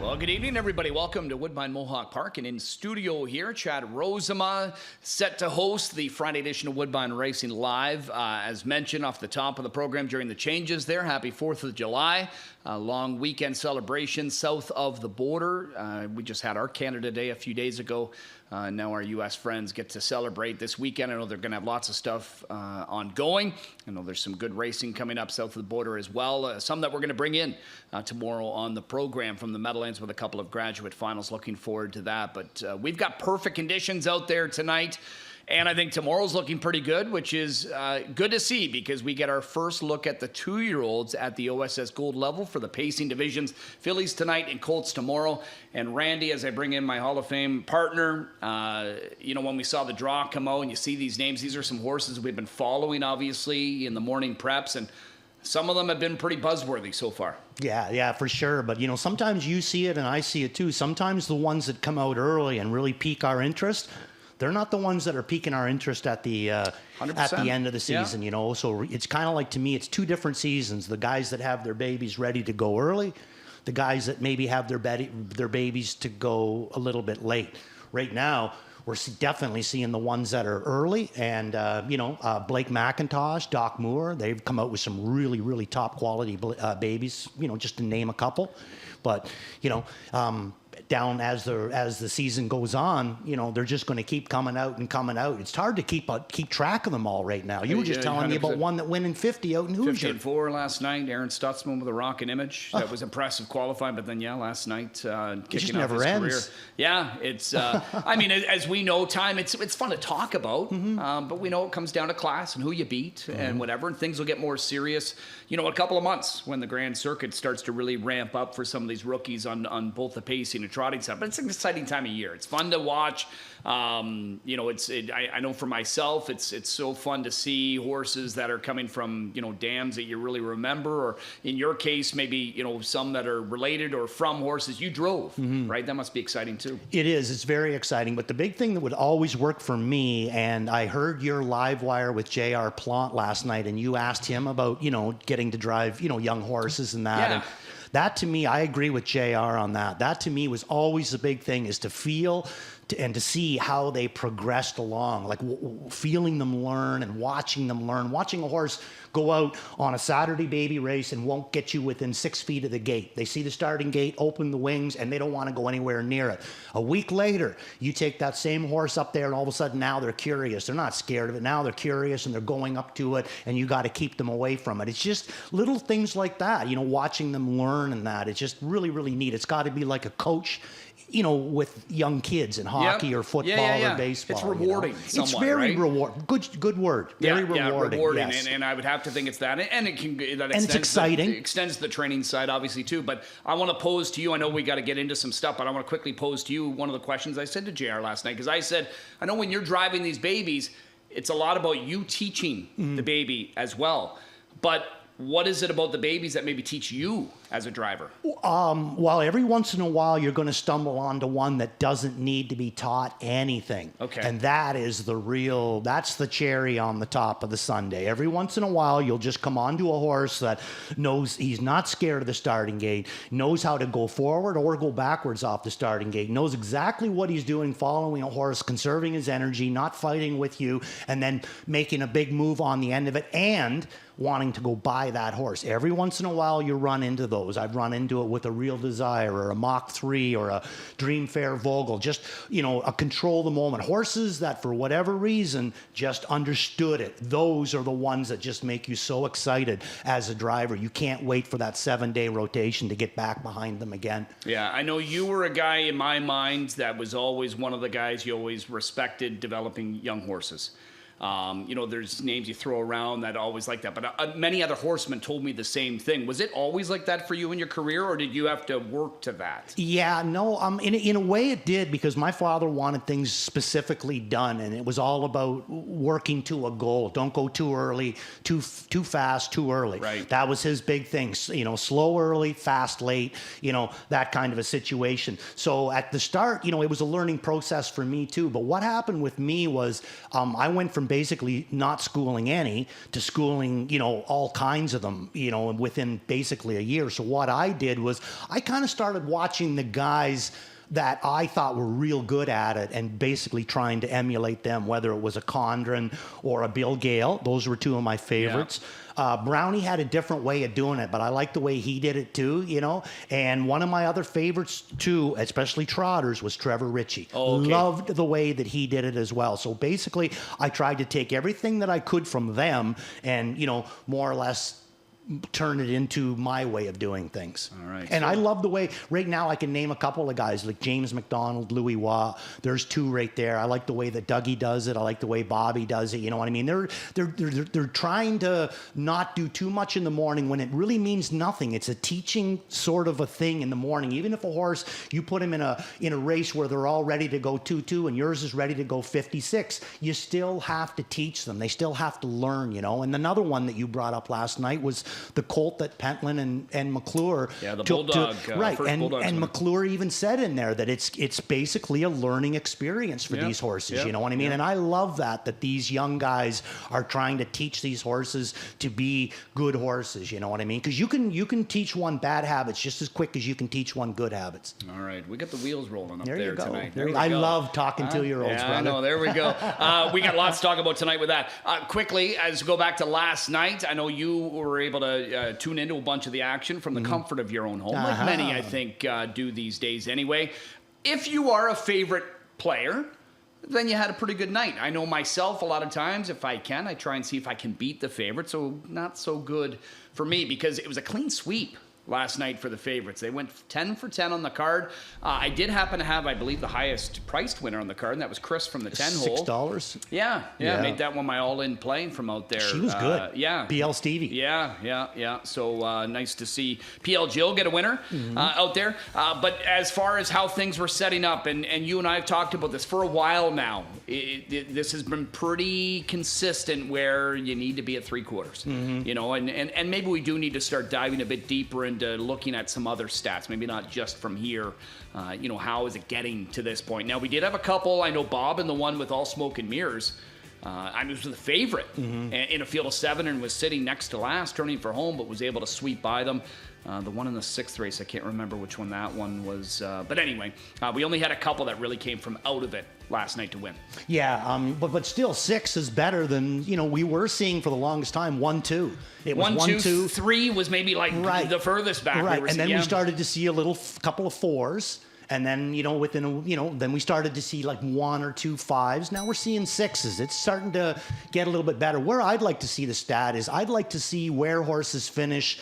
Well, good evening, everybody. Welcome to Woodbine Mohawk Park. And in studio here, Chad Rosema, set to host the Friday edition of Woodbine Racing Live. As mentioned off the top of the program during the changes there, happy 4th of July. Long weekend celebration south of the border. We just had our Canada Day a few days ago. Now our U.S. friends get to celebrate this weekend. I know they're going to have lots of stuff ongoing. I know there's some good racing coming up south of the border as well. Some that we're going to bring in tomorrow on the program from the Meadowlands with a couple of graduate finals. Looking forward to that. But we've got perfect conditions out there tonight. And I think tomorrow's looking pretty good, which is good to see because we get our first look at the 2-year-olds at the OSS Gold level for the pacing divisions. Fillies tonight and Colts tomorrow. And Randy, as I bring in my Hall of Fame partner, when we saw the draw come out and you see these names, these are some horses we've been following, obviously, in the morning preps. And some of them have been pretty buzzworthy so far. Yeah, for sure. But, sometimes you see it and I see it too. Sometimes the ones that come out early and really pique our interest, they're not the ones that are piquing our interest at the end of the season, yeah. So it's kind of like, to me, it's two different seasons. The guys that have their babies ready to go early, the guys that maybe have their babies to go a little bit late. Right now, we're definitely seeing the ones that are early, and Blake McIntosh, Doc Moore, they've come out with some really, really top quality babies. Just to name a couple, but down as the season goes on, they're just going to keep coming out. It's hard to keep track of them all right now. You were just telling me about one that went in 50 out in Hoosier. 54 last night. Aaron Stutzman with a rocking image. That was impressive qualifying, but then last night kicking off his career. Yeah, it's. As we know, time it's fun to talk about, but we know it comes down to class and who you beat and whatever. And things will get more serious, a couple of months when the Grand Circuit starts to really ramp up for some of these rookies on both the pacing and trotting stuff. But it's an exciting time of year. It's fun to watch. I know for myself, it's so fun to see horses that are coming from dams that you really remember, or in your case, maybe some that are related or from horses you drove. Right? That must be exciting too. It is. It's very exciting. But the big thing that would always work for me, and I heard your live wire with J.R. Plant last night, and you asked him about getting to drive young horses and that. Yeah. And that, to me, I agree with JR on that. That, to me, was always the big thing, is to feel and to see how they progressed along, like feeling them learn and watching them learn. Watching a horse go out on a Saturday baby race and won't get you within 6 feet of the gate. They see the starting gate, open the wings, and they don't want to go anywhere near it. A week later, you take that same horse up there, and all of a sudden now they're curious. They're not scared of it. Now they're curious, and they're going up to it, and you got to keep them away from it. It's just little things like that, watching them learn and that. It's just really, really neat. It's got to be like a coach, with young kids in hockey or football or baseball. It's rewarding. It's very rewarding. Good word. Very rewarding. Yes. And I would have to think it's that. And it can. It's exciting. It extends the training side, obviously, too. But I want to pose to you. I know we got to get into some stuff, but I want to quickly pose to you one of the questions I said to JR last night, because I said, I know when you're driving these babies, it's a lot about you teaching the baby as well. But what is it about the babies that maybe teach you as a driver? Well, every once in a while, you're going to stumble onto one that doesn't need to be taught anything. Okay. And that is that's the cherry on the top of the sundae. Every once in a while, you'll just come onto a horse that knows he's not scared of the starting gate, knows how to go forward or go backwards off the starting gate, knows exactly what he's doing, following a horse, conserving his energy, not fighting with you, and then making a big move on the end of it, and wanting to go by that horse. Every once in a while, you run into those. I've run into it with a Real Desire or a Mach 3 or a Dream Fair Vogel. Just, a control the moment. Horses that, for whatever reason, just understood it. Those are the ones that just make you so excited as a driver. You can't wait for that 7-day rotation to get back behind them again. Yeah, I know you were a guy in my mind that was always one of the guys you always respected developing young horses. There's names you throw around that always like that, but many other horsemen told me the same thing. Was it always like that for you in your career, or did you have to work to that? Yeah, no, in a way it did, because my father wanted things specifically done, and it was all about working to a goal. Don't go too early, too fast, too early. Right. That was his big thing. Slow early, fast late, that kind of a situation. So at the start, it was a learning process for me too. But what happened with me was I went from from basically not schooling any to schooling, all kinds of them, within basically a year. So what I did was I kind of started watching the guys that I thought were real good at it and basically trying to emulate them, whether it was a Condren or a Bill Gale. Those were two of my favorites. Brownie had a different way of doing it, but I liked the way he did it too, And one of my other favorites too, especially trotters, was Trevor Ritchie. Oh, okay. Loved the way that he did it as well. So basically, I tried to take everything that I could from them and, more or less turn it into my way of doing things. All right. And I love the way, right now I can name a couple of guys like James McDonald, Louis Waugh. There's two right there. I like the way that Dougie does it. I like the way Bobby does it. You know what I mean? They're trying to not do too much in the morning when it really means nothing. It's a teaching sort of a thing in the morning. Even if a horse, you put him in a race where they're all ready to go 2-2 and yours is ready to go 56, you still have to teach them. They still have to learn, And another one that you brought up last night was the colt that Pentland and McClure the took Bulldog, right, first and Bulldogs winner. McClure even said in there that it's basically a learning experience for these horses. You know what I mean? And I love that these young guys are trying to teach these horses to be good horses. You know what I mean? Because you can teach one bad habits just as quick as you can teach one good habits. All right, we got the wheels rolling up There there you go. tonight. I love talking 2-year-olds, yeah, brother. I know. There we go. We got lots to talk about tonight with that. Quickly, as we go back to last night, I know you were able to tune into a bunch of the action from the comfort of your own home, like many, I think, do these days anyway. If you are a favorite player, then you had a pretty good night. I know myself, a lot of times, if I can, I try and see if I can beat the favorite, so not so good for me because it was a clean sweep last night for the favorites. They went 10 for 10 on the card. I did happen to have, I believe, the highest priced winner on the card, and that was Chris from the 10 hole. $6? Yeah. Made that one my all-in play from out there. She was good. Yeah. BL Stevie. Yeah. So nice to see PL Jill get a winner out there. But as far as how things were setting up, and you and I have talked about this for a while now, this has been pretty consistent where you need to be at 3/4. And maybe we do need to start diving a bit deeper into looking at some other stats, maybe not just from here. How is it getting to this point? Now, we did have a couple. I know Bob and the one with All Smoke and Mirrors. It was the favorite in a field of 7 and was sitting next to last, turning for home, but was able to sweep by them. The one in the 6th race, I can't remember which one that one was. But anyway, we only had a couple that really came from out of it last night to win. Yeah, but still 6 is better than, we were seeing for the longest time 1-2. It was 1, 2, 3 was maybe like the furthest back. Right, we and then we started to see a couple of 4s. And then, then we started to see like 1 or 2 5s. Now we're seeing 6s. It's starting to get a little bit better. Where I'd like to see the stat is I'd like to see where horses finish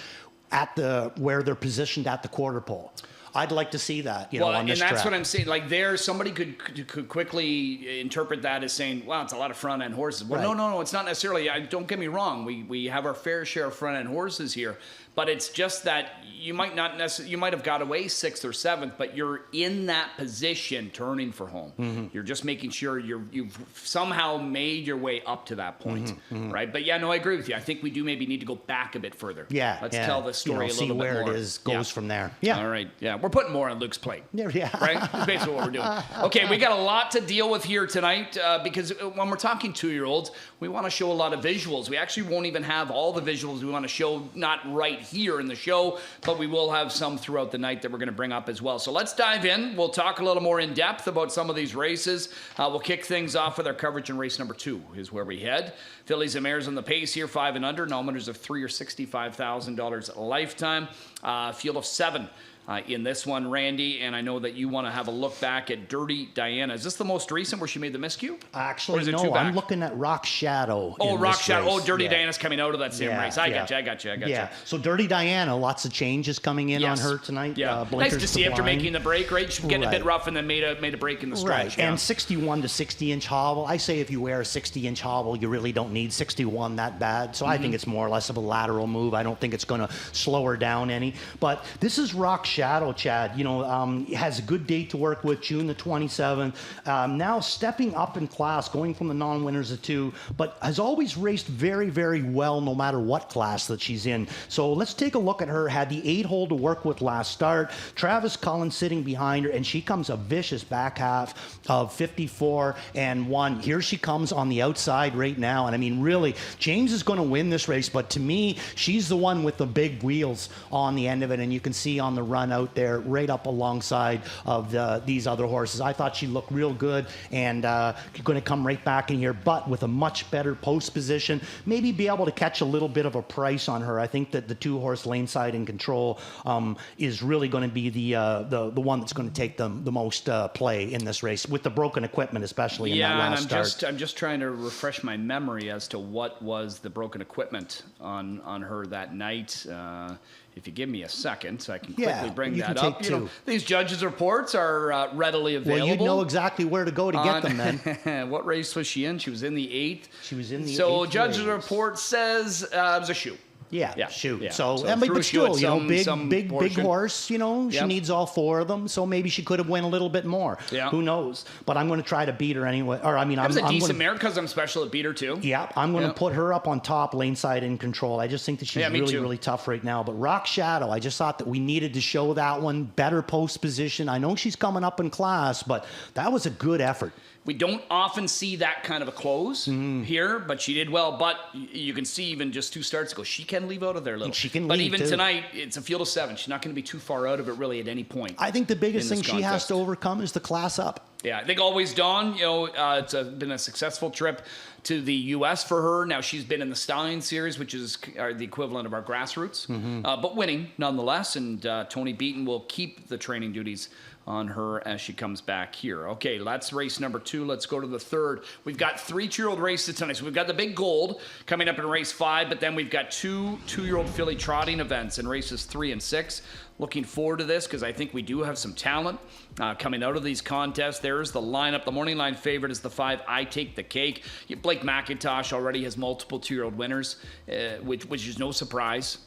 where they're positioned at the quarter pole. I'd like to see that, on this and that's track. what I'm saying. Like somebody could quickly interpret that as saying, "Wow, it's a lot of front end horses." Well, Right. no, it's not necessarily. Don't get me wrong. We have our fair share of front end horses here, but it's just that you might not necessarily. You might have got away 6th or 7th, but you're in that position turning for home. You're just making sure you've somehow made your way up to that point, right? But yeah, no, I agree with you. I think we do maybe need to go back a bit further. Yeah, let's tell the story a little see bit where more. it is goes from there. Yeah. All right. Yeah, we're putting more on Luke's plate. Yeah. Right? That's basically what we're doing. Okay, we got a lot to deal with here tonight because when we're talking 2-year-olds, we want to show a lot of visuals. We actually won't even have all the visuals we want to show, not right here in the show, but we will have some throughout the night that we're going to bring up as well. So let's dive in. We'll talk a little more in depth about some of these races. We'll kick things off with our coverage in race number 2 is where we head. Fillies and mares on the pace here, 5 and under. Nominators of $3 or $65,000 a lifetime. Field of 7. In this one, Randy, and I know that you want to have a look back at Dirty Diana. Is this the most recent where she made the miscue? Actually, no, I'm looking at Rock Shadow. Oh, Rock Shadow. Race. Oh, Dirty Diana's coming out of that same race. I got you. Yeah, so Dirty Diana, lots of changes coming in on her tonight. Yeah, nice to see after making the break, right? She's getting a bit rough and then made a break in the stretch. Right, and 61 to 60-inch hobble. I say if you wear a 60-inch hobble, you really don't need 61 that bad. So I think it's more or less of a lateral move. I don't think it's going to slow her down any. But this is Rock Shadow, Chad, has a good date to work with, June the 27th. Now stepping up in class, going from the non-winners of 2, but has always raced very, very well no matter what class that she's in. So let's take a look at her. Had the 8-hole to work with last start. Travis Cullen sitting behind her, and she comes a vicious back half of 54 and 1. Here she comes on the outside right now. And I mean, really, James is going to win this race, but to me, she's the one with the big wheels on the end of it. And you can see on the run out there, right up alongside of these other horses. I thought she looked real good and going to come right back in here, but with a much better post position. Maybe be able to catch a little bit of a price on her. I think that the 2-horse Lane Side in Control is really going to be the one that's going to take the most play in this race, with the broken equipment, especially in that last start. I'm just trying to refresh my memory as to what was the broken equipment on her that night. If you give me a second, so I can quickly bring that up. These judges' reports are readily available. Well, you'd know exactly where to go to get them then. What race was she in? She was in the 8th. She was in the 8th. So judges' report says it was a shoe. Yeah, shoot. Yeah. So but still, big portion. horse, she needs all 4 of them. So maybe she could have won a little bit more. Yeah. Who knows? But I'm going to try to beat her anyway. Or, I mean, I'm a decent mare because I'm special at beat her too. Yeah, I'm going to put her up on top, Lane Side in Control. I just think that she's really tough right now. But Rock Shadow, I just thought that we needed to show that one. Better post position. I know she's coming up in class, but that was a good effort. We don't often see that kind of a close here, but she did well. But you can see even just 2 starts ago, she can leave out of there a little. She can but leave even too. Tonight, it's a field of 7. She's not going to be too far out of it really at any point. I think the biggest thing she has to overcome is the class up. Yeah, I think Always Dawn, it's been a successful trip to the U.S. for her. Now she's been in the Stallion Series, which is the equivalent of our grassroots, but winning nonetheless. And Tony Beaton will keep the training duties on her as she comes back here. Okay, that's race number 2. Let's go to the 3rd. We've got 3 2-year-old races tonight. So we've got the big gold coming up in race 5, but then we've got 2 2-year-old filly trotting events in races 3 and 6. Looking forward to this because I think we do have some talent coming out of these contests. There's the lineup. The morning line favorite is the 5, I Take the Cake. Blake McIntosh already has multiple 2-year-old winners, which is no surprise.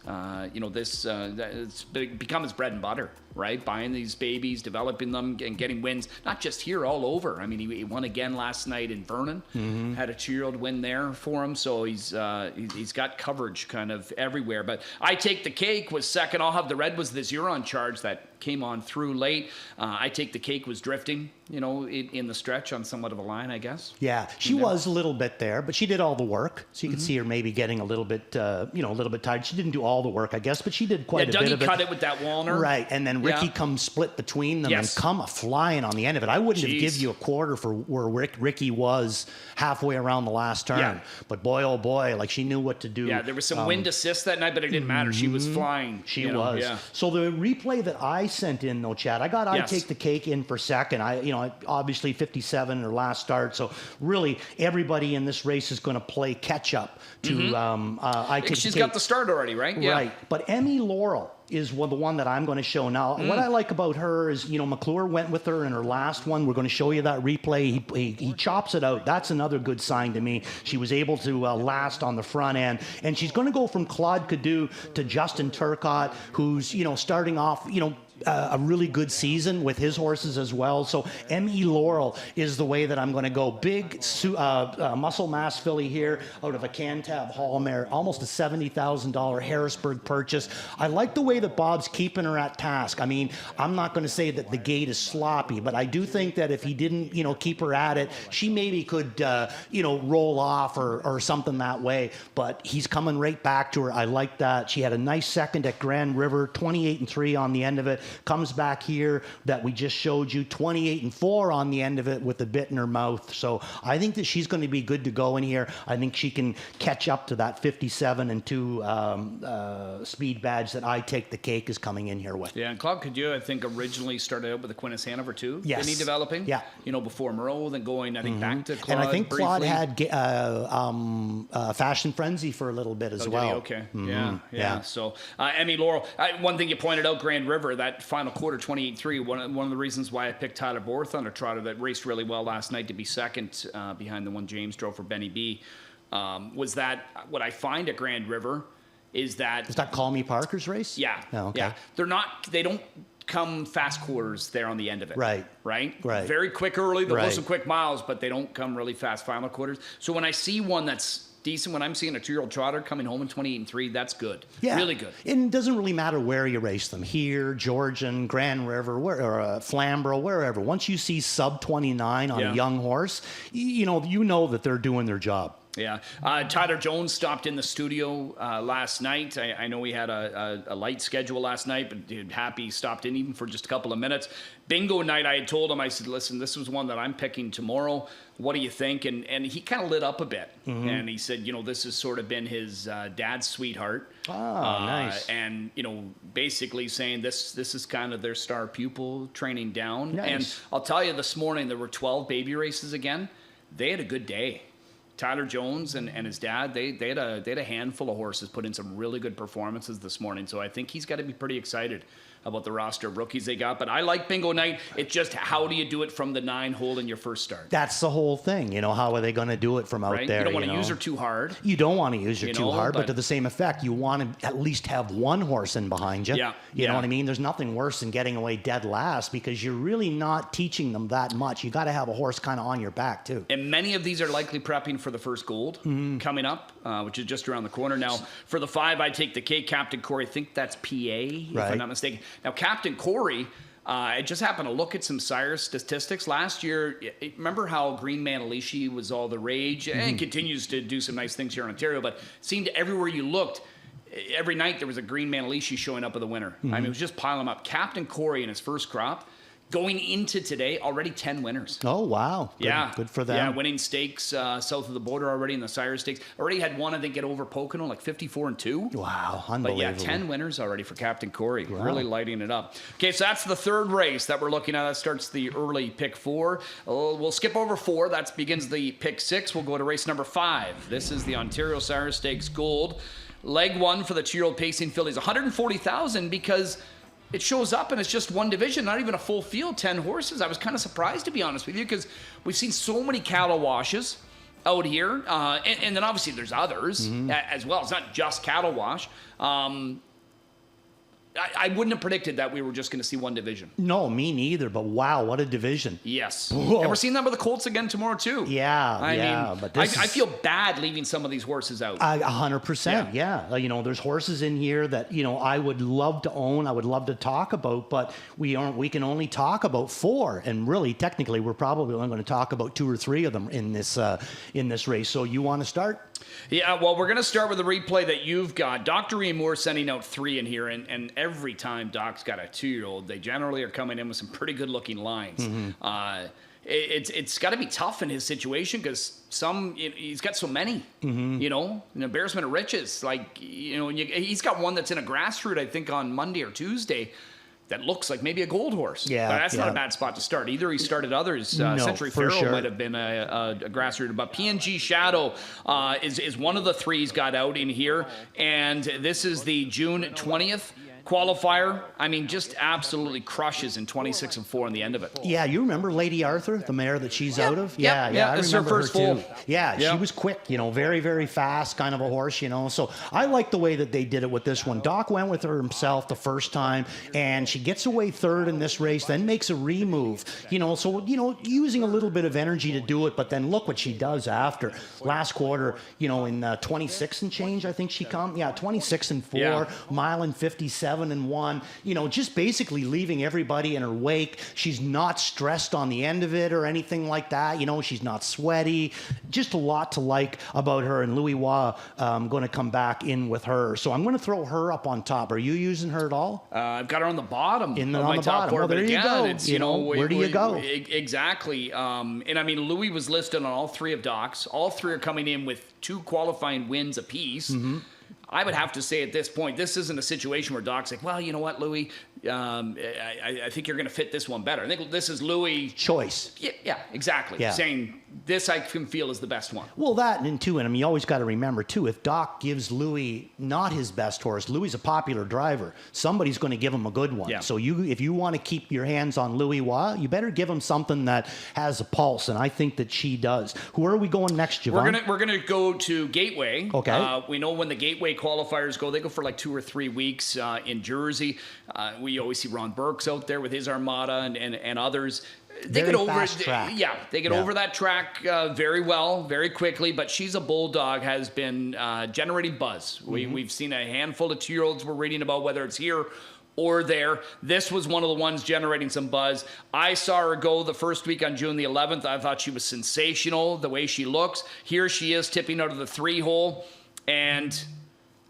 It's become his bread and butter, right? Buying these babies, developing them, and getting wins, not just here, all over. I mean, he won again last night in Vernon. Had a 2-year-old win there for him, so he's got coverage kind of everywhere. But I Take the Cake was second. I'll Have the Red was this Huron charge that came on through late. I Take the Cake was drifting, in the stretch on somewhat of a line, I guess. Yeah, she was a little bit there, but she did all the work. So you could see her maybe getting a little bit tired. She didn't do all the work, I guess, but she did quite a bit of it. Dougie cut it with that Walner. Right, and then Ricky comes split between them and come flying on the end of it. I wouldn't have given you a quarter for where Ricky was halfway around the last turn. Yeah. But boy, oh boy, like she knew what to do. Yeah, there was some wind assist that night, but it didn't matter. She was flying. She was. Yeah. So the replay that I sent in, though, Chad, I got I Take the Cake in for second. Obviously 57 her last start. So really, everybody in this race is going to play catch up to I Take the Cake. She's got the start already, right? Yeah. Right. But Emmy Laurel is the one that I'm going to show. Now, what I like about her is, McClure went with her in her last one. We're going to show you that replay. He chops it out. That's another good sign to me. She was able to last on the front end. And she's going to go from Claude Cadieux to Justin Turcotte, who's, starting off, a really good season with his horses as well. So M.E. Laurel is the way that I'm going to go. Big muscle mass filly here out of a Cantab Hall mare, almost a $70,000 Harrisburg purchase. I like the way that Bob's keeping her at task. I mean, I'm not going to say that the gate is sloppy, but I do think that if he didn't, keep her at it, she maybe could, roll off or something that way. But he's coming right back to her. I like that. She had a nice second at Grand River, 28-3 on the end of it. Comes back here that we just showed you, 28-4 on the end of it with the bit in her mouth. So I think that she's going to be good to go in here. I think she can catch up to that 57-2 speed badge that I Take the Cake is coming in here with. Yeah, and Claude Cadieux, I think, originally started out with the Quintus Hanover too. Yes. Isn't he developing? Yeah. Before Moreau, then going, I think, back to Claude. And I think briefly. Claude had Fashion Frenzy for a little bit as well. Okay. Yeah. So, Emmy Laurel, one thing you pointed out, Grand River, that final quarter, 28-3, one of the reasons why I picked Tyler Bohr, Thunder Trotter, that raced really well last night to be second behind the one James drove for Benny B, was that what I find at Grand River is that... Is that Call Me Parker's race? Yeah. Oh, okay. Yeah. They don't come fast quarters there on the end of it. Right. Right? Right. Very quick early. They'll go Right. some quick miles, but they don't come really fast final quarters. So when I see one that's decent, when I'm seeing a 2-year-old trotter coming home in 28 and 3, that's good. Yeah. Really good. And it doesn't really matter where you race them, here, Georgian, Grand River, or Flamborough, wherever. Once you see sub 29 on Yeah. a young horse, you know that they're doing their job. Yeah. Tyler Jones stopped in the studio last night. I know we had a light schedule last night, but happy he stopped in even for just a couple of minutes. Bingo night, I had told him, I said, listen, this was one that I'm picking tomorrow. What do you think? And he kind of lit up a bit. Mm-hmm. And he said, this has sort of been his dad's sweetheart. Oh, nice. And, basically saying this is kind of their star pupil training down. Nice. And I'll tell you, this morning there were 12 baby races again. They had a good day. Tyler Jones and his dad, they had a handful of horses put in some really good performances this morning. So I think he's got to be pretty excited about the roster of rookies they got. But I like bingo night. It's just, how do you do it from the 9 hole in your first start? That's the whole thing. How are they going to do it from out Right? there? You don't want to use her too hard. You don't want to use her too hard, but but to the same effect, you want to at least have one horse in behind you. Yeah, You know what I mean? There's nothing worse than getting away dead last because you're really not teaching them that much. You got to have a horse kind of on your back too. And many of these are likely prepping for the first gold coming up, which is just around the corner. Now, for the 5, I take the K, Captain Corey. I think that's PA, if I'm not mistaken. Now, Captain Corey, I just happened to look at some sire statistics. Last year, remember how Green Manalishi was all the rage and continues to do some nice things here in Ontario, but it seemed everywhere you looked, every night there was a Green Manalishi showing up with a winner. I mean, it was just piling them up. Captain Corey in his first crop, going into today, already 10 winners. Oh, wow. Good for them. Yeah, winning stakes south of the border already in the sire stakes. Already had one, I think, get over Pocono, like 54-2. Wow, But unbelievable. yeah, 10 winners already for Captain Corey. Wow. Really lighting it up. Okay, so that's the third race that we're looking at. That starts the early pick 4. We'll skip over 4. That begins the pick 6. We'll go to race number 5. This is the Ontario Sire Stakes Gold. Leg 1 for the 2-year-old pacing fillies. 140,000 because it shows up and it's just one division, not even a full field, 10 horses. I was kind of surprised, to be honest with you, because we've seen so many cattle washes out here. And then obviously there's others as well. It's not just cattle wash. I wouldn't have predicted that we were just going to see one division. No, me neither, but wow, what a division. Yes. Whoa. And we're seeing that with the Colts again tomorrow, too. Yeah, I mean, but I feel bad leaving some of these horses out. 100%, yeah. There's horses in here that, I would love to own, I would love to talk about, but we can only talk about 4, and really, technically, we're probably only going to talk about 2 or 3 of them in this race. So you want to start? Yeah, well, we're going to start with the replay that you've got. Dr. Ian Moore sending out 3 in here, and every time Doc's got a 2-year-old, they generally are coming in with some pretty good-looking lines. It's got to be tough in his situation because he's got so many, an embarrassment of riches. He's got one that's in a grassroots, I think, on Monday or Tuesday. That looks like maybe a gold horse. Yeah, but that's not a bad spot to start. Either he started others. No, Century for Pharaoh sure. might have been a grassroots. But PNG Shadow is one of the 3's got out in here. And this is the June 20th qualifier. I mean, just absolutely crushes in 26-4 on the end of it. Yeah, you remember Lady Arthur, the mare that she's out of? Yeah, I this is her remember first her too. foal. Yeah, Yep. she was quick, very, very fast kind of a horse, So I like the way that they did it with this one. Doc went with her himself the first time, and she gets away 3rd in this race, then makes a remove. Using a little bit of energy to do it, but then look what she does after. Last quarter, in 26 and change, I think she come. Yeah, 26-4, mile and 57-1. Just basically leaving everybody in her wake. She's not stressed on the end of it or anything like that. She's not sweaty. Just a lot to like about her. And Louis Waugh going to come back in with her. So I'm going to throw her up on top. Are you using her at all? I've got her on the bottom of on my the top bottom. 4. Well, there but you again, go. Where do you go? Exactly. And I mean, Louis was listed on all 3 of Doc's. All 3 are coming in with 2 qualifying wins apiece. I would have to say at this point, this isn't a situation where Doc's like, well, you know what, Louis, I think you're going to fit this one better. I think this is Louis' choice. Yeah, exactly. Yeah. Saying this I can feel is the best one. Well, that and too, and I mean, you always got to remember too, if Doc gives Louis not his best horse, Louis a popular driver, somebody's going to give him a good one. Yeah. So if you want to keep your hands on Louis Waugh, you better give him something that has a pulse, and I think that she does. Where are we going next, Javon? We're gonna go to Gateway. Okay. We know when the Gateway qualifiers go, they go for like 2 or 3 weeks in Jersey. you always see Ron Burke's out there with his Armada and others. They Very get over fast track. Yeah, they get over that track very well, very quickly. But She's a Bulldog has been generating buzz. We've seen a handful of 2-year-olds we're reading about, whether it's here or there. This was one of the ones generating some buzz. I saw her go the first week on June the 11th. I thought she was sensational, the way she looks. Here she is tipping out of the 3-hole, and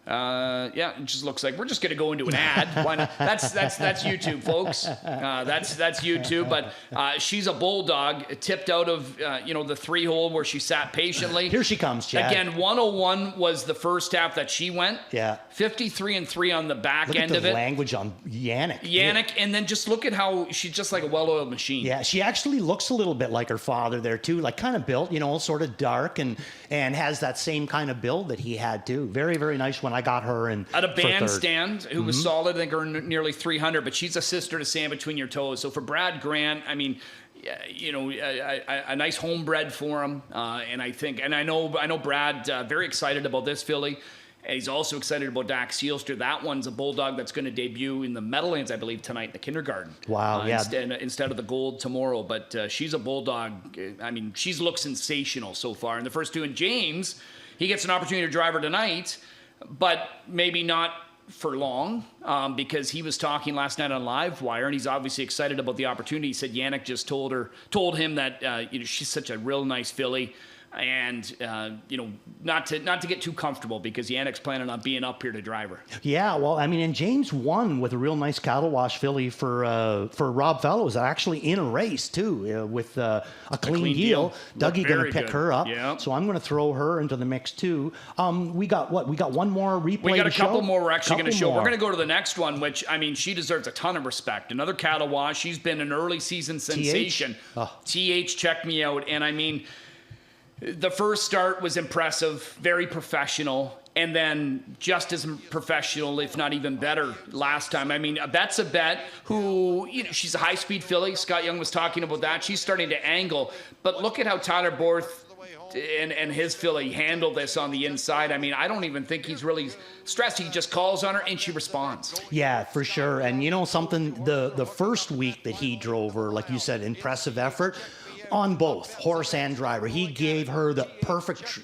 it just looks like we're just going to go into an ad. Why not? That's YouTube, folks. That's YouTube. But She's a Bulldog tipped out of the 3-hole where she sat patiently. Here she comes, Chad. Again, 101 was the first half that she went. Yeah. 53-3 on the back Look end at of the it. Language on Yannick. Yannick, and then just look at how she's just like a well-oiled machine. Yeah, she actually looks a little bit like her father there too, like kind of built, sort of dark and has that same kind of build that he had too. Very, very nice when I got her in. At a bandstand, who was solid, I think earned nearly 300, but she's a sister to Sand Between Your Toes. So for Brad Grant, I mean, a nice homebred for him, and I know Brad very excited about this filly. And he's also excited about Dax Sealster. That one's a Bulldog that's going to debut in the Meadowlands, I believe, tonight in the kindergarten. Wow, yeah. Instead of the Gold tomorrow. But she's a Bulldog. I mean, she's looked sensational so far in the first two. And James, he gets an opportunity to drive her tonight, but maybe not for long, because he was talking last night on Livewire, and he's obviously excited about the opportunity. He said Yannick just told him that she's such a real nice filly. And not to get too comfortable, because Yannick's planning on being up here to drive her. Yeah, well, I mean, and James won with a real nice cattle wash filly for Rob Fellows, actually in a race too, with a clean deal. Dougie going to pick her up, so I'm going to throw her into the mix too. We got one more replay. We got a couple more we're actually going to show. More. We're going to go to the next one, which, I mean, she deserves a ton of respect. Another cattle wash. She's been an early season sensation. TH, check me out, and I mean, the first start was impressive, very professional, and then just as professional, if not even better, last time. I mean, Bet's a Bet who, she's a high-speed filly. Scott Young was talking about that. She's starting to angle, but look at how Tyler Borth and his filly handle this on the inside. I mean, I don't even think he's really stressed. He just calls on her and she responds. Yeah, for sure. And something, the first week that he drove her, like you said, impressive effort on both horse and driver. He gave her the perfect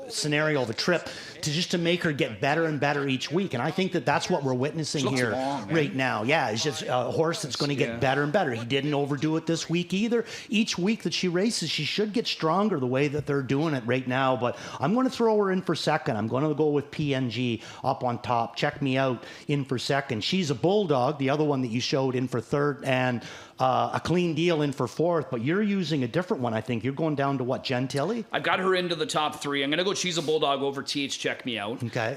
scenario of a trip to make her get better and better each week. And I think that's what we're witnessing here right now. Yeah, it's just a horse that's going to get better and better. He didn't overdo it this week either. Each week that she races, she should get stronger the way that they're doing it right now. But I'm going to throw her in for second. I'm going to go with PNG up on top. Check me out in for second. She's a Bulldog, the other one that you showed, in for third, and a clean deal in for fourth. But you're using a different one, I think. You're going down to what, Gentilly? I've got her into the top three. I'm going to go She's a Bulldog over TH Check Me Out. Okay.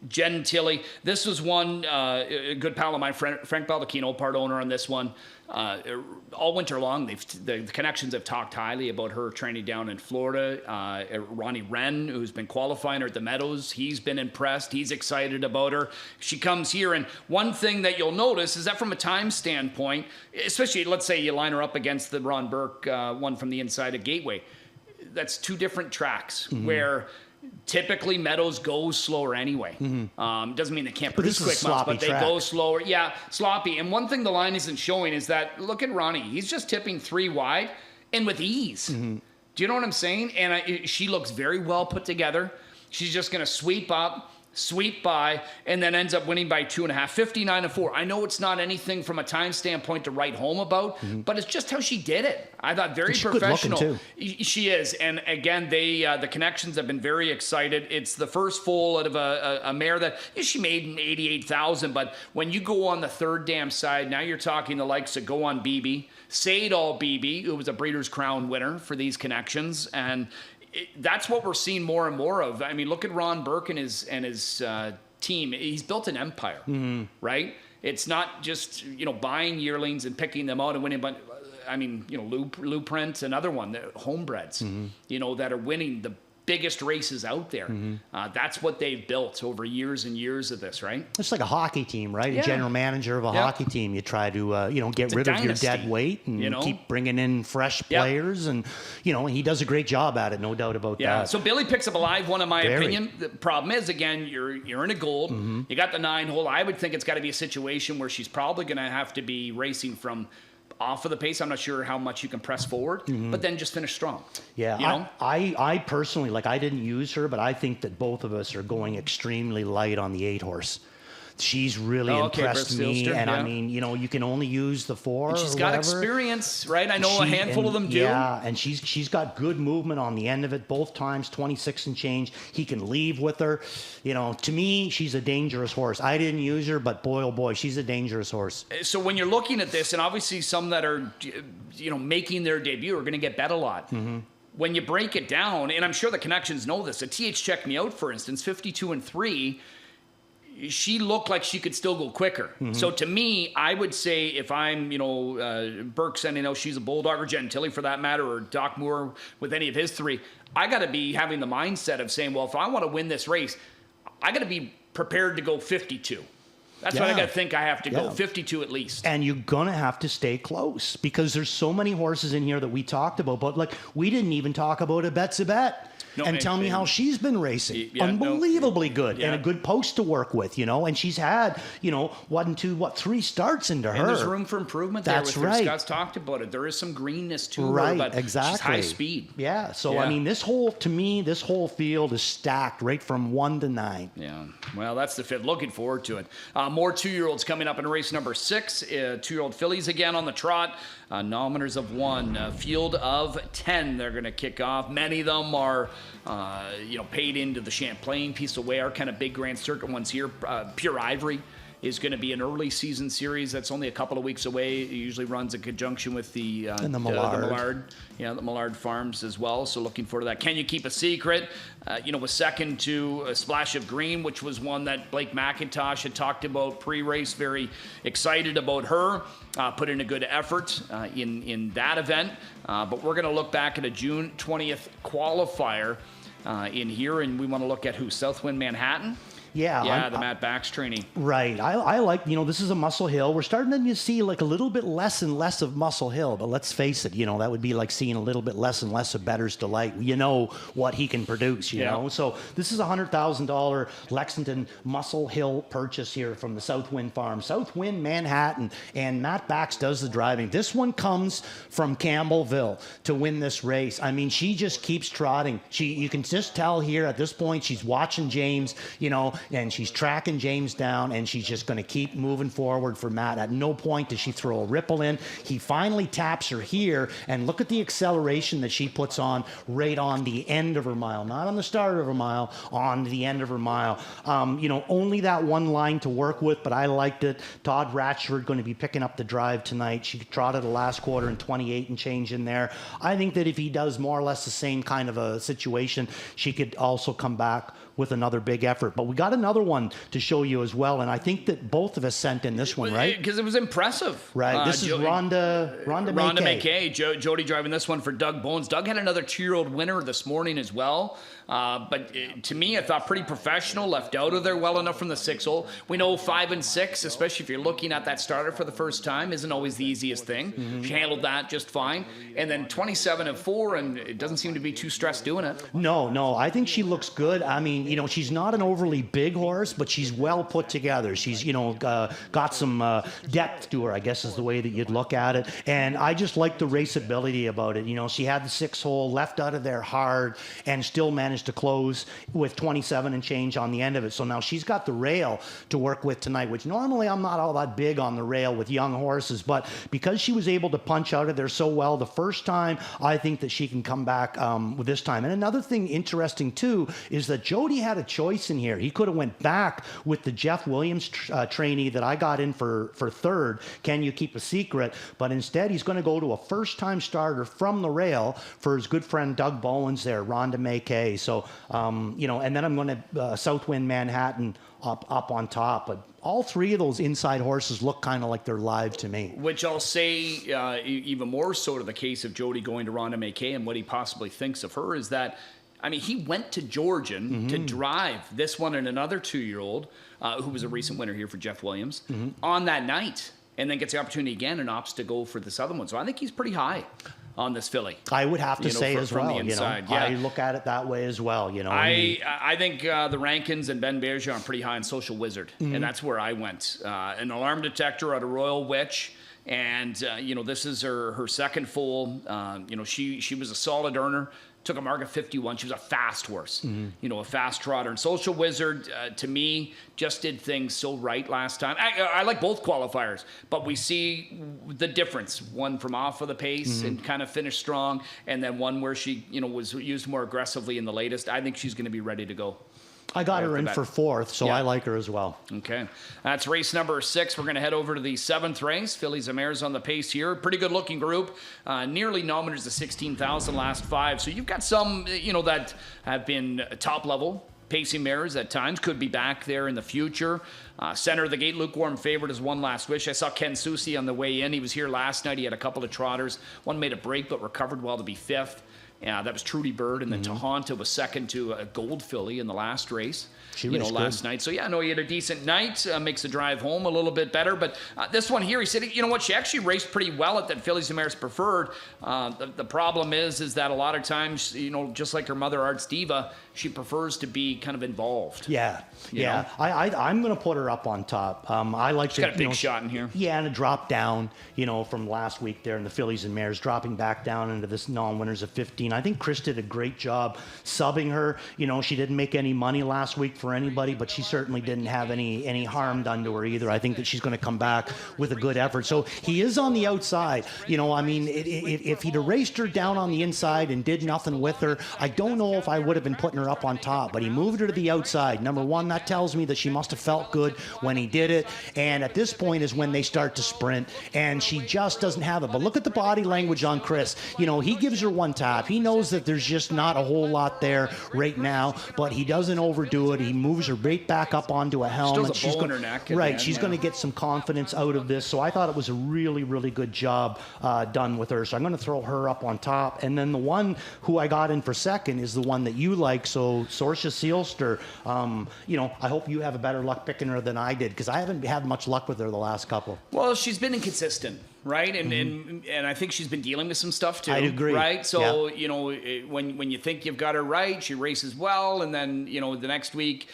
Gentilly. This was one, a good pal of mine, Frank Baldacchino, part owner on this one. All winter long, the connections have talked highly about her training down in Florida. Ronnie Wren, who's been qualifying her at the Meadows, he's been impressed. He's excited about her. She comes here, and one thing that you'll notice is that from a time standpoint, especially, let's say you line her up against the Ron Burke one from the inside of Gateway, that's two different tracks where typically Meadows goes slower anyway. Doesn't mean they can't produce quick miles, but they go slower. Yeah, sloppy. And one thing the line isn't showing is that, look at Ronnie. He's just tipping 3 wide and with ease. Do you know what I'm saying? And she looks very well put together. She's just going to sweep up, sweep by, and then ends up winning by 2.5, 59-4. I know it's not anything from a time standpoint to write home about, but it's just how she did it. I thought very professional. Good looking too. She is, and again, the connections have been very excited. It's the first foal out of a mare that she made in 88,000. But when you go on the third dam side, now you're talking the likes of Go On BB, Sadal BB, who was a Breeders' Crown winner for these connections, and that's what we're seeing more and more of. I mean, look at Ron Burke and his team. He's built an empire, right? It's not just buying yearlings and picking them out and winning, but I mean Blueprint, another one, the homebreds, that are winning the biggest races out there. That's what they've built over years and years of this, right? It's like a hockey team, right? Yeah. A general manager of a hockey team. You try to, get rid of your dead weight and keep bringing in fresh players. And, he does a great job at it, no doubt about that. So Billy picks up a live one, in my opinion. The problem is, again, you're in a gold. You got the 9-hole. I would think it's got to be a situation where she's probably going to have to be racing from off of the pace. I'm not sure how much you can press forward, but then just finish strong. Yeah, I personally, I didn't use her, but I think that both of us are going extremely light on the 8-horse. She's really impressed me, and I mean, you can only use the 4. And she's got experience, right? I know a handful of them do. Yeah, and she's got good movement on the end of it. Both times, 26 and change. He can leave with her. To me, she's a dangerous horse. I didn't use her, but boy, oh boy, she's a dangerous horse. So when you're looking at this, and obviously some that are, making their debut are going to get bet a lot. When you break it down, and I'm sure the connections know this. A TH Check Me Out, for instance, 52-3. She looked like she could still go quicker. So to me, I would say if I'm, Burke sending out She's a Bulldog, or Gentili for that matter, or Doc Moore with any of his 3, I got to be having the mindset of saying, well, if I want to win this race, I got to be prepared to go 52. That's what I got to think I have to go, 52 at least. And you're going to have to stay close because there's so many horses in here that we talked about. But, we didn't even talk about a Bet's a Bet. Tell me how she's been racing. Unbelievably good. And a good post to work with, And she's had, 1, 2, 3 starts into her. And there's room for improvement there. That's with right. Scott's talked about it. There is some greenness to her, but exactly. she's high speed. Yeah. So, I mean, this whole field is stacked right from 1 to 9. Yeah. Well, that's the fit. Looking forward to it. More 2-year-olds coming up in race number 6. 2-year-old fillies again on the trot. Nominators of 1, field of 10. They're going to kick off. Many of them are, paid into the Champlain piece of wear, kind of big Grand Circuit ones here. Pure Ivory is going to be an early season series that's only a couple of weeks away. It usually runs in conjunction with the Millard. The Millard Farms as well. So looking forward to that. Can You Keep a Secret? Was second to a Splash of Green, which was one that Blake McIntosh had talked about pre-race. Very excited about her. Put in a good effort in that event. But we're going to look back at a June 20th qualifier in here, and we want to look at who? Southwind Manhattan? Yeah, the Matt Bax training. Right. I like, this is a Muscle Hill. We're starting to see a little bit less and less of Muscle Hill, but let's face it, that would be like seeing a little bit less and less of Better's Delight. What he can produce, you know. So this is a $100,000 Lexington Muscle Hill purchase here from the Southwind Farm. Southwind Manhattan, and Matt Bax does the driving. This one comes from Campbellville to win this race. I mean, she just keeps trotting. You can just tell here at this point, she's watching James, and she's tracking James down, and she's just going to keep moving forward for Matt. At no point does she throw a ripple in. He finally taps her here, and look at the acceleration that she puts on right on the end of her mile. Not on the start of her mile, on the end of her mile. Only that one line to work with, but I liked it. Todd Ratchford going to be picking up the drive tonight. She trotted the last quarter in 28 and change in there. I think that if he does more or less the same kind of a situation, she could also come back with another big effort. But we got another one to show you as well, and I think that both of us sent in this one, right? Because it was impressive. Right. This is Rhonda McKay. Jody driving this one for Doug Bones. Doug had another 2-year-old winner this morning as well. But to me, I thought pretty professional, left out of there well enough from the 6-hole. We know 5 and 6, especially if you're looking at that starter for the first time, isn't always the easiest thing. She handled that just fine. And then 27 and 4, and it doesn't seem to be too stressed doing it. No, I think she looks good. I mean, she's not an overly big horse, but she's well put together. She's, got some depth to her, I guess is the way that you'd look at it. And I just like the raceability about it. She had the 6-hole, left out of there hard, and still managed to close with 27 and change on the end of it. So now she's got the rail to work with tonight, which normally I'm not all that big on the rail with young horses, but because she was able to punch out of there so well the first time, I think that she can come back with this time. And another thing interesting too is that Jody had a choice in here. He could have went back with the Jeff Williams trainee that I got in for third, Can You Keep a Secret, but instead he's going to go to a first-time starter from the rail for his good friend Doug Bowens there, Rhonda McKay. So, and then I'm going to Southwind Manhattan up on top. But all three of those inside horses look kind of like they're live to me. Which I'll say even more so to the case of Jody going to Rhonda McKay and what he possibly thinks of her is that I mean, he went to Georgian to drive this one and another 2-year-old, who was a recent winner here for Jeff Williams, on that night, and then gets the opportunity again and opts to go for this other one. So I think he's pretty high on this filly. I would have to say as from well. the inside. Yeah. I look at it that way as well. I think the Rankins and Ben Bergeron are pretty high on Social Wizard, and that's where I went. An alarm detector out of Royal Witch. And, this is her second foal. She was a solid earner, took a mark of 51. She was a fast horse, a fast trotter. And Social Wizard, to me, just did things so right last time. I like both qualifiers, but we see the difference. One from off of the pace and kind of finished strong, and then one where she, was used more aggressively in the latest. I think she's going to be ready to go. I got her in for 4th, so I like her as well. Okay. That's race number 6. We're going to head over to the 7th race. Fillies and Mares on the pace here. Pretty good looking group. Nearly nominated to 16,000 last 5. So you've got some, that have been top level. Pacing mares at times could be back there in the future. Center of the gate, lukewarm favorite is One Last Wish. I saw Ken Susi on the way in. He was here last night. He had a couple of trotters. One made a break but recovered well to be 5th. That was Trudy Bird, and then Tahanta was second to a gold filly in the last race. She raced last night. So, he had a decent night. Makes the drive home a little bit better. But this one here, he said, she actually raced pretty well at that Fillies and Mares Preferred. The problem is that a lot of times, just like her mother, Arts Diva, she prefers to be kind of involved. Yeah. I'm going to put her up on top. I like She's got a big shot in here. Yeah, and a drop down, from last week there in the Fillies and Mares, dropping back down into this non-winners of 15. I think Chris did a great job subbing her. She didn't make any money last week for anybody, but she certainly didn't have any harm done to her either. I think that she's going to come back with a good effort. So he is on the outside. If he'd erased her down on the inside and did nothing with her, I don't know if I would have been putting her up on top, but he moved her to the outside. Number one, that tells me that she must have felt good when he did it. And at this point is when they start to sprint, and she just doesn't have it. But look at the body language on Chris. He gives her one tap. He knows that there's just not a whole lot there right now, but he doesn't overdo it. He moves her right back up onto a helmet. She's going her neck. She's going to get some confidence out of this. So I thought it was a really, really good job done with her. So I'm going to throw her up on top. And then the one who I got in for second is the one that you like. So Sorcia Sealster, I hope you have a better luck picking her than I did, because I haven't had much luck with her the last couple. Well, she's been inconsistent, right? And I think she's been dealing with some stuff too. I agree. Right? So, when you think you've got her right, she races well, and then, the next week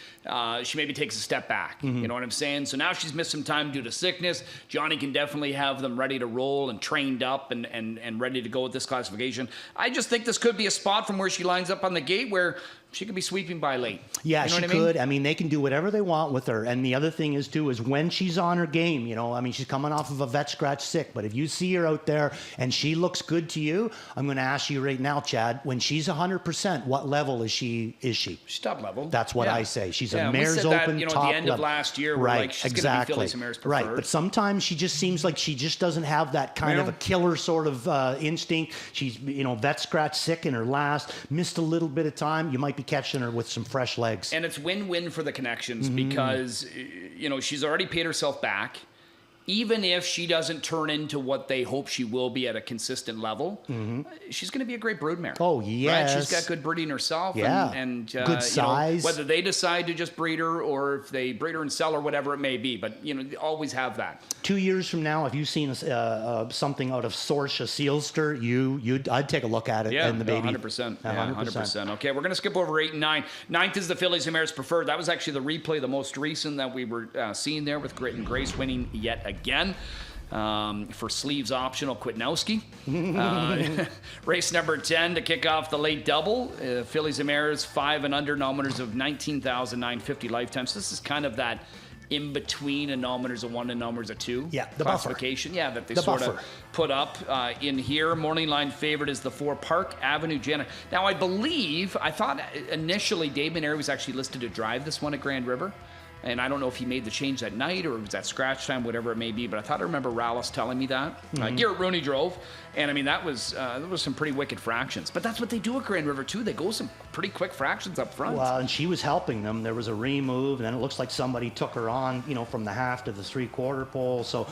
she maybe takes a step back. You know what I'm saying? So now she's missed some time due to sickness. Johnny can definitely have them ready to roll and trained up and ready to go with this classification. I just think this could be a spot from where she lines up on the gate where she could be sweeping by late. Yeah, you know she what I mean? could. I mean, they can do whatever they want with her. And the other thing is, too, is when she's on her game, she's coming off of a vet scratch sick. But if you see her out there and she looks good to you, I'm going to ask you right now, Chad, when she's 100%, what level is she? She's top level. That's what I say. She's a Mares we said Open that, top at the end level. of last year, right, like, she's exactly. going to be Fillies and Mares Preferred. Right, but sometimes she just seems like she just doesn't have that kind of a killer sort of instinct. She's, vet scratch sick in her last, missed a little bit of time. You might be catching her with some fresh legs. And it's win-win for the connections because, she's already paid herself back. Even if she doesn't turn into what they hope she will be at a consistent level, she's going to be a great broodmare. Oh, yes. Right? She's got good breeding herself. Yeah. And good size. Whether they decide to just breed her or if they breed her and sell her, whatever it may be. But, they always have that. 2 years from now, if you've seen something out of Sorcia Sealster, I'd take a look at it. Yeah, and the baby. 100%. Yeah, 100%. Okay, we're going to skip over 8 and 9. 9th is the Fillies and Mares Preferred. That was actually the replay, the most recent that we were seeing there with Grit and Grace winning yet again. For sleeves optional Kwitnowski. Race number 10 to kick off the late double. Fillies and Mares 5 and under, nominators of 19,950 lifetimes. So this is kind of that in between a nominators of 1 and nominators of 2 the classification. Buffer. Yeah, that they the sort buffer. of put up in here. Morning line favorite is the 4 Park Avenue Jenna. Now, I thought initially Dave Maneri was actually listed to drive this one at Grand River. and I don't know if he made the change that night or it was at scratch time, whatever it may be, but I thought I remember Rallis telling me that. Garrett Rooney drove, and I mean, that was some pretty wicked fractions. But that's what they do at Grand River, too. They go some pretty quick fractions up front. Well, and she was helping them. There was a remove, and then it looks like somebody took her on, from the half to the three-quarter pole. So,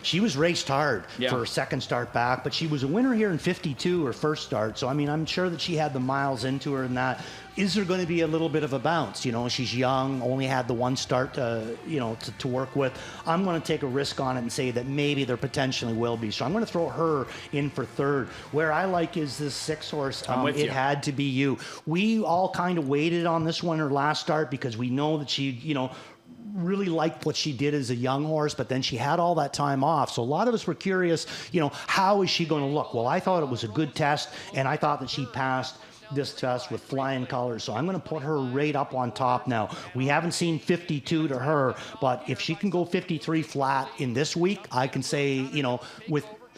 she was raced hard for her second start back, but she was a winner here in 52, her first start. So, I mean, I'm sure that she had the miles into her and that. Is there going to be a little bit of a bounce? She's young, only had the one start, to work with. I'm going to take a risk on it and say that maybe there potentially will be. So I'm going to throw her in for third. Where I like is this 6-horse. It had to be you. We all kind of waited on this one her last start because we know that she, really liked what she did as a young horse, but then she had all that time off. So a lot of us were curious, how is she going to look? Well, I thought it was a good test, and I thought that she passed this test with flying colors. So I'm going to put her right up on top now. We haven't seen 52 to her, but if she can go 53 flat in this week, I can say,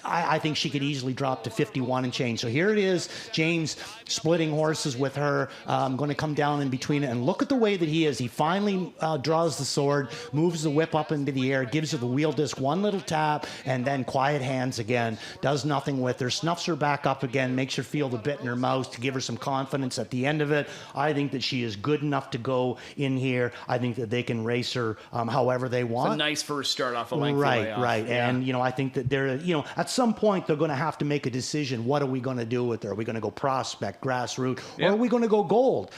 I think she could easily drop to 51 and change. So here it is, James splitting horses with her. I'm going to come down in between it, and look at the way that he is. He finally draws the sword, moves the whip up into the air, gives her the wheel disc one little tap, and then quiet hands again. Does nothing with her, snuffs her back up again, makes her feel the bit in her mouth to give her some confidence at the end of it. I think that she is good enough to go in here. I think that they can race her however they want. It's a nice first start off a length Right. Yeah. And, I think that they're, at some point they're going to have to make a decision. What are we going to do with her? Are we going to go prospect, grassroots, or are we going to go gold?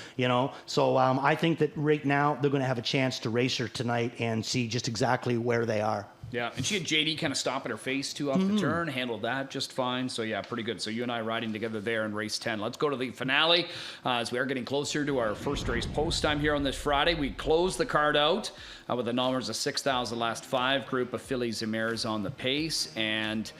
So I think that right now they're going to have a chance to race her tonight and see just exactly where they are. Yeah, and she had JD kind of stop at her face, too, off the turn, handled that just fine. So, yeah, pretty good. So you and I riding together there in race 10. Let's go to the finale as we are getting closer to our first race post time here on this Friday. We close the card out with the numbers of 6,000 last 5, group of fillies and mares on the pace. And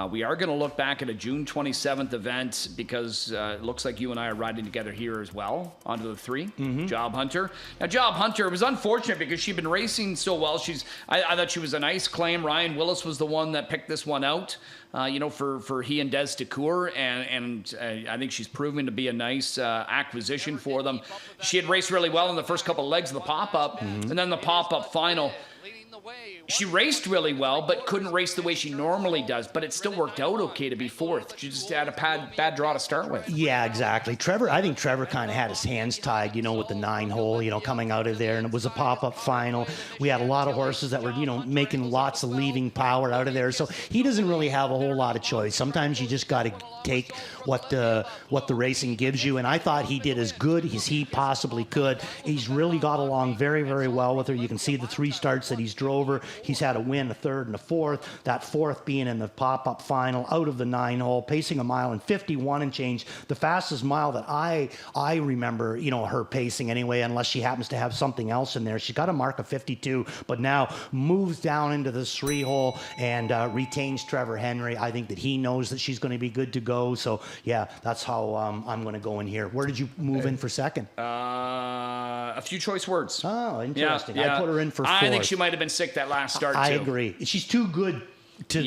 we are going to look back at a June 27th event because it looks like you and I are riding together here as well onto the 3, Job Hunter. Now, Job Hunter, it was unfortunate because she'd been racing so well. I thought she was a nice claim. Ryan Willis was the one that picked this one out, for he and Des DeCoeur, and I think she's proven to be a nice acquisition for them. She had raced really well in the first couple of legs of the pop-up, and then the pop-up final. She raced really well, but couldn't race the way she normally does. But it still worked out okay to be fourth. She just had a bad draw to start with. Yeah, exactly. I think Trevor kind of had his hands tied, with the 9-hole, coming out of there. And it was a pop-up final. We had a lot of horses that were, making lots of leaving power out of there. So he doesn't really have a whole lot of choice. Sometimes you just got to take what the racing gives you. And I thought he did as good as he possibly could. He's really got along very, very well with her. You can see the 3 starts that he's drove her. He's had a win, a third and a fourth. That fourth being in the pop-up final out of the 9-hole, pacing a mile in 51 and change. The fastest mile that I remember, her pacing anyway, unless she happens to have something else in there. She's got a mark of 52, but now moves down into the 3-hole and retains Trevor Henry. I think that he knows that she's going to be good to go. So, yeah, that's how I'm going to go in here. Where did you move in for second? A few choice words. Oh, interesting. Yeah. I put her in for fourth. I think she might have been sick that last start, too. I agree. She's too good to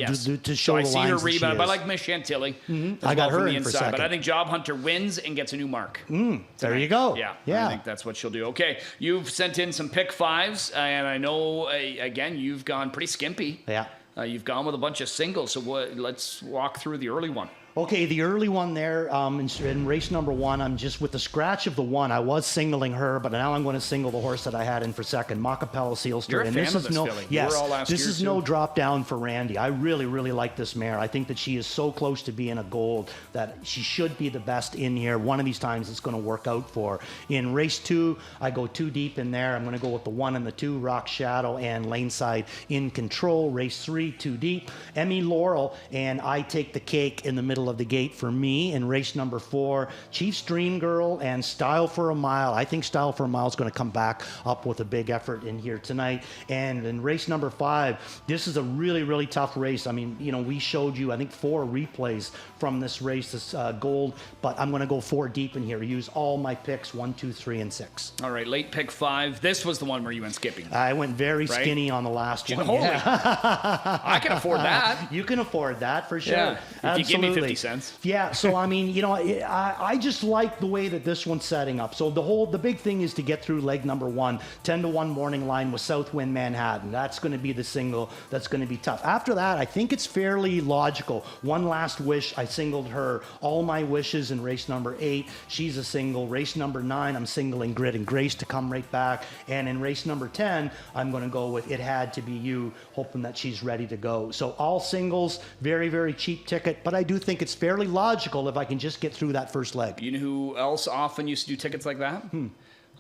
show I the see lines her that she rebound, is. but I like Miss Chantilly. I got her from the in for inside, second. but I think Job Hunter wins and gets a new mark. There you go. Yeah, Yeah. I think that's what she'll do. Okay, you've sent in some pick 5s, and I know, again, you've gone pretty skimpy. Yeah. You've gone with a bunch of singles, so let's walk through the early one. Okay, the early one there in race number 1, I'm just with the scratch of the 1. I was singling her, but now I'm going to single the horse that I had in for second, Macapella Sealster. You're a fan of this filly. Yes, you were all last this year is too. no drop down for Randy. I really, really like this mare. I think that she is so close to being a gold that she should be the best in here. One of these times it's going to work out for her. In race 2, I go too deep in there. I'm going to go with the 1 and the 2, Rock Shadow and Laneside in control. Race 3, too deep. Emmy Laurel, and I take the cake in the middle of the gate for me in race number 4, Chief's Dream Girl and Style for a Mile. I think Style for a Mile is going to come back up with a big effort in here tonight. And in race number 5, this is a really, really tough race. I mean, we showed you, I think, 4 replays from this race, this gold, but I'm going to go 4 deep in here. Use all my picks, 1, 2, 3, and 6. All right, late pick 5. This was the one where you went skipping. I went very skinny on the last one. Holy. I can afford that. You can afford that for sure. Yeah. If you give me 50 cents. Yeah, so I mean, I just like the way that this one's setting up. So the big thing is to get through leg number 1, 10-1 morning line with Southwind Manhattan. That's going to be the single that's going to be tough. After that, I think it's fairly logical. One Last Wish, I singled her. All My Wishes in race number 8, she's a single. Race number 9, I'm singling Grit and Grace to come right back. And in race number 10, I'm going to go with It Had to Be You, hoping that she's ready to go. So all singles, very, very cheap ticket, but I do think it's fairly logical if I can just get through that first leg. You know who else often used to do tickets like that?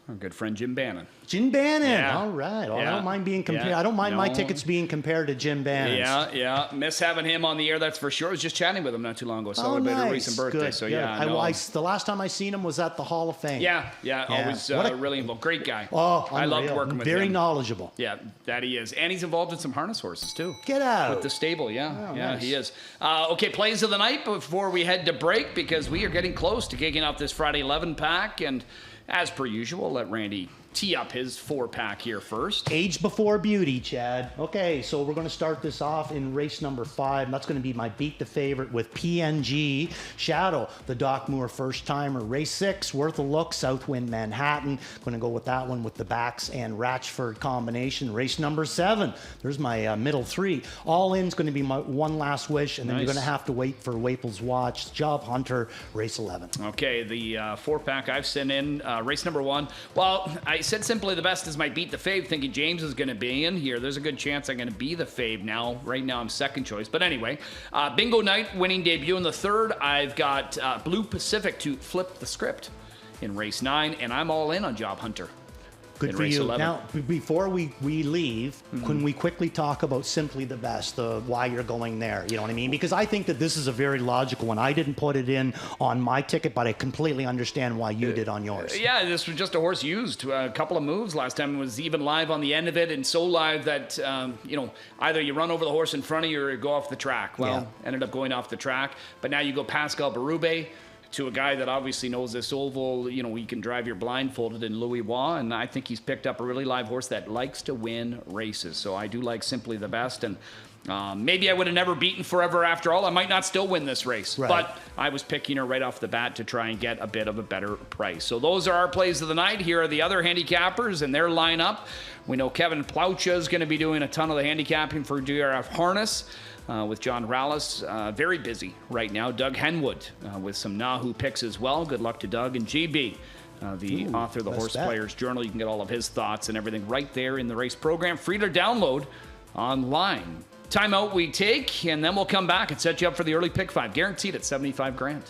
Our good friend Jim Bannon. Jim Bannon. Yeah. All right. Well, Yeah. I don't mind being compared. Yeah. I don't mind my No. tickets being compared to Jim Bannon's. Yeah. Miss having him on the air, that's for sure. I was just chatting with him not too long ago. Celebrated a recent birthday. Good, so good. yeah, no. The last time I seen him was at the Hall of Fame. Yeah. Always What a- really involved. Great guy. Oh, I loved unreal. working with Very him. knowledgeable. Yeah, that he is. And he's involved in some harness horses, too. Get out. With the stable, yeah. Oh, yeah, nice. he is. Okay, plays of the night before we head to break, because we are getting close to kicking off this Friday 11 pack. And as per usual, let Randy tee up his 4-pack here first. Age before beauty, Chad. Okay, so we're going to start this off in race number 5. That's going to be my beat the favorite with PNG. Shadow, the Doc Moore first timer. Race 6, worth a look. Southwind Manhattan. Going to go with that one with the Backs and Ratchford combination. Race number 7. There's my middle 3. All in's going to be my One Last Wish, and then Nice. you're going to have to wait for Waples Watch. Job Hunter, race 11. Okay, the 4-pack I've sent in, race number 1. Well, I said simply the best is my beat the fave, thinking James is going to be in here. There's a good chance I'm going to be the fave now. Right now I'm second choice. But anyway, Bingo Night winning debut in the 3rd. I've got Blue Pacific to flip the script in race 9, and I'm all in on Job Hunter. Good in for race you. 11. Now, before we leave, can we quickly talk about Simply the Best, why you're going there? You know what I mean? Because I think that this is a very logical one. I didn't put it in on my ticket, but I completely understand why you did on yours. Yeah, this was just a horse used. A couple of moves last time. It was even live on the end of it, and so live that, either you run over the horse in front of you or you go off the track. Well, ended up going off the track. But now you go Pascal Berube to a guy that obviously knows this oval. You can drive your blindfolded in Louis Waugh, and I think he's picked up a really live horse that likes to win races. So I do like Simply the Best, and maybe I would have never beaten Forever After All. I might not still win this race, Right. but I was picking her right off the bat to try and get a bit of a better price. So those are our plays of the night. Here are the other handicappers and their lineup. We know Kevin Plaucha is going to be doing a ton of the handicapping for DRF Harness. With John Rallis, very busy right now. Doug Henwood with some Nahu picks as well. Good luck to Doug. And GB, the author of the best Horse bet. Players Journal. You can get all of his thoughts and everything right there in the race program. Free to download online. Timeout we take, and then we'll come back and set you up for the early pick 5. Guaranteed at $75,000.